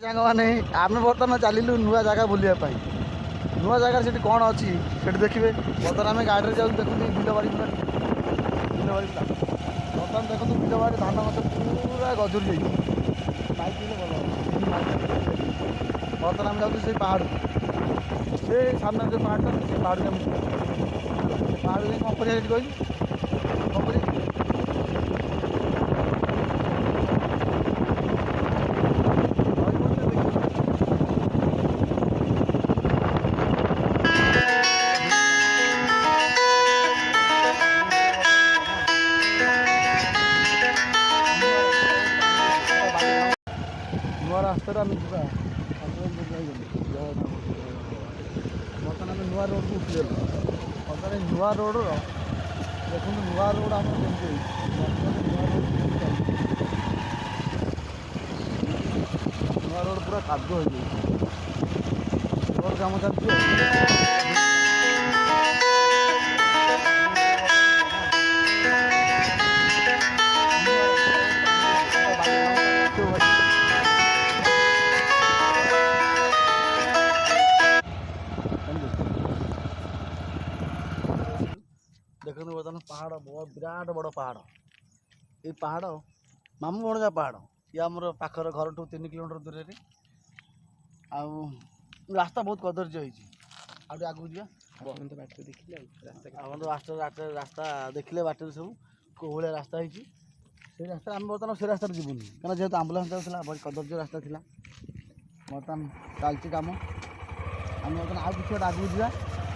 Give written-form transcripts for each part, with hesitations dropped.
ସାଙ୍ଗମାନେ ଆମେ ବର୍ତ୍ତମାନ ଚାଲିଲୁ ନୂଆ ଜାଗା ବୁଲିବା ପାଇଁ। ନୂଆ ଜାଗାରେ ସେଠି କ'ଣ ଅଛି ସେଠି ଦେଖିବେ। ବର୍ତ୍ତମାନ ଆମେ ଗାଡ଼ିରେ ଯାଉଛୁ, ଦେଖନ୍ତୁ ବିଲବାଡ଼ି ପୁରା ବିଲବାଡ଼ି ପୁରା ବର୍ତ୍ତମାନ ଦେଖନ୍ତୁ ବିଲବାଡ଼ି ଧାନ ଗଛ ପୁରା ଗଜୁରି ଯାଇଛି। ବାଇକ୍ ହେଲେ ଭଲ ହେବ। ବର୍ତ୍ତମାନ ଆମେ ଯାଉଛୁ ସେଇ ପାହାଡ଼କୁ, ସେ ସାମ୍ନାରେ ଯେଉଁ ପାହାଡ଼ଟା ସେ ପାହାଡ଼କୁ ଆମେ ଯିବୁ। ସେ ପାହାଡ଼କୁ ଯାଇ କ'ଣ କରିବା ସେଠି କହିଲି କ'ଣ କରିବା? ନୂଆ ରାସ୍ତାରେ ଆମେ ଯିବା। ବର୍ତ୍ତମାନ ଆମେ ନୂଆ ରୋଡ଼କୁ ଉଠିଗଲୁ। ବର୍ତ୍ତମାନ ନୂଆ ରୋଡ଼ର ଦେଖନ୍ତୁ ନୂଆ ରୋଡ଼ ଆମର କେମିତି ହେଇଛି। ନୂଆ ରୋଡ଼ ପୁରା କାଦୁଅ ହେଇଯାଇଛି। ରୋଡ଼ କାମ ଚାଲିଛି। ଦେଖନ୍ତୁ ବର୍ତ୍ତମାନ ପାହାଡ଼ ବିରାଟ ବଡ଼ ପାହାଡ଼। ଏଇ ପାହାଡ଼ ମାମୁଁ ଭଣଜା ପାହାଡ଼। ଇଏ ଆମର ପାଖର ଘରଠୁ 3 କିଲୋମିଟର ଦୂରରେ। ଆଉ ରାସ୍ତା ବହୁତ କଦର୍ଯ୍ୟ ହେଇଛି। ଆଉ ଟିକେ ଆଗକୁ ଯିବା। ଆପଣ ତ ଦେଖିଲେ ରାସ୍ତା ଦେଖିଲେ ବାଟରେ ସବୁ କେଉଁ ଭଳିଆ ରାସ୍ତା ହେଇଛି। ସେଇ ରାସ୍ତାରେ ଆମେ ବର୍ତ୍ତମାନ ସେ ରାସ୍ତାରେ ଯିବୁନି, କାରଣ ଯେହେତୁ ଆମ୍ବୁଲାନ୍ସ ଯାଉଥିଲା ବହୁତ କଦର୍ଯ୍ୟ ରାସ୍ତା ଥିଲା। ବର୍ତ୍ତମାନ ଚାଲିଛି କାମ। ଆମେ ବର୍ତ୍ତମାନ ଆଉ କିଛି ଗୋଟେ ଆଗକୁ ଯିବା।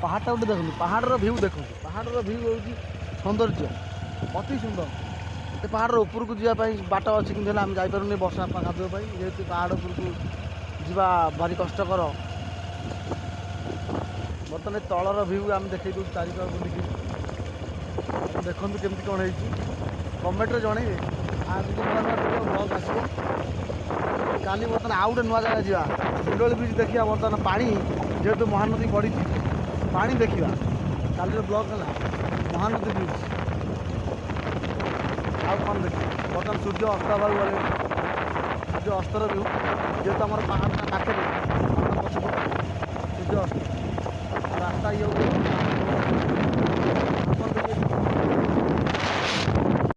ପାହାଡ଼ଟା ଗୋଟେ ଦେଖନ୍ତୁ, ପାହାଡ଼ର ଭିଉ ଦେଖନ୍ତୁ। ପାହାଡ଼ର ଭିଉ ହେଉଛି ସୌନ୍ଦର୍ଯ୍ୟ, ଅତି ସୁନ୍ଦର। ସେ ପାହାଡ଼ର ଉପରକୁ ଯିବା ପାଇଁ ବାଟ ଅଛି, କିନ୍ତୁ ହେଲେ ଆମେ ଯାଇପାରୁନି ବର୍ଷା କାଦୁଅ ପାଇଁ। ଯେହେତୁ ପାହାଡ଼ ଉପରକୁ ଯିବା ଭାରି କଷ୍ଟକର। ବର୍ତ୍ତମାନ ତଳର ଭିଉ ଆମେ ଦେଖେଇ ଦେଉଛୁ ଚାରିପାଖ ବୁଲିକି। ଦେଖନ୍ତୁ କେମିତି କ'ଣ ହେଇଛି, କମେଣ୍ଟରେ ଜଣେଇବେ। ଆଗକୁ ନୂଆ ନୂଆ ବ୍ଲଗ୍ ଆସିବ। କାଲି ବର୍ତ୍ତମାନ ଆଉ ଗୋଟେ ନୂଆ ଜାଗା ଯିବା, ହିଣ୍ଡୋଳି ବ୍ରିଜ୍ ଦେଖିବା। ବର୍ତ୍ତମାନ ପାଣି ଯେହେତୁ ମହାନଦୀ ବଢ଼ିଛି, ପାଣି ଦେଖିବା। କାଲିର ବ୍ଲଗ୍ ହେଲା ମହାନଦୀ ବ୍ରିଜ୍। ଆଉ କ'ଣ ଦେଖିବା? ବର୍ତ୍ତମାନ ସୂର୍ଯ୍ୟ ଅସ୍ତ ହେବାକୁ ଗଲେ, ସୂର୍ଯ୍ୟ ଅସ୍ତର ଭିଉ। ଯେହେତୁ ଆମର ପାହାଡ଼ଟା ପାଖରେ, ପାହାଡ଼ ପଛକୁ ସୂର୍ଯ୍ୟ ଅସ୍ତ ରାସ୍ତା ଇଏ